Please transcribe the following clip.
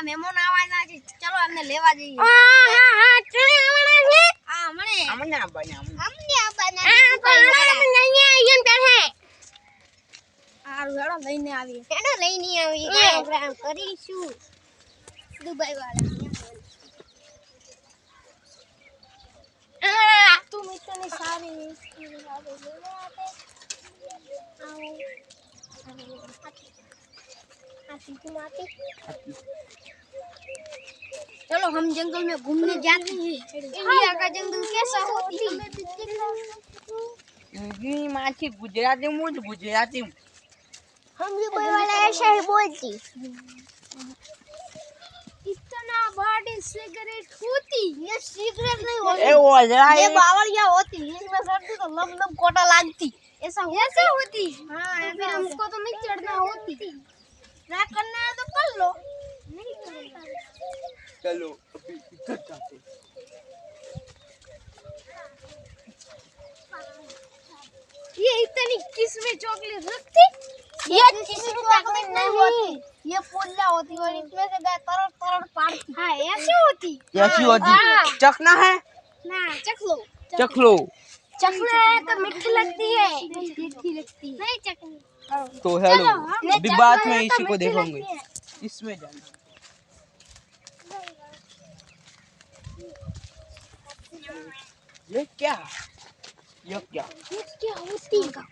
મહેમાન આવવાના છે, ચલો અમને લેવા જઈએ. હા ચણે આવવાના છે. અમને આવવાના હારું હેડો લઈને આવીએ. હેડો લઈને આવી પ્રોગ્રામ કરીશું દુબઈ વાળા તું મિત્રની સારી લઈને આપે. चलो हम जंगल में घूमने जाते हैं. इंडिया का जंगल कैसा होती है? हिंदी माची गुजराती में गुजराती में हम भी कोई वाला ऐसा ही बोलती इतना बड़ी सिगरेट होती. ये सिगरेट नहीं होती ए ओजरा ये बावड़िया होती इसमें चढ़ती तो लम लम कोटा लगती ऐसा होती. हाँ फिर हमको तो नहीं चढ़ना होती. ट्राई करना है तो कर लो. नहीं करेगा. चलो अभी इधर जाते ये इतनी किस्में चॉकलेट रखती. ये किस्में चॉकलेट नहीं होती ये पुल्ला होती और इसमें से गाय तरड़ तरड़ पाड़ती हाँ ऐसी होती. ऐसी होती चखना है ना चख लो. चख लो चखना है तो मीठी लगती है. मीठी लगती है. नहीं चखनी. तो हेलो चलो, अभी बाद में इसी को देखोगे इसमें जाना ये क्या क्या होती है?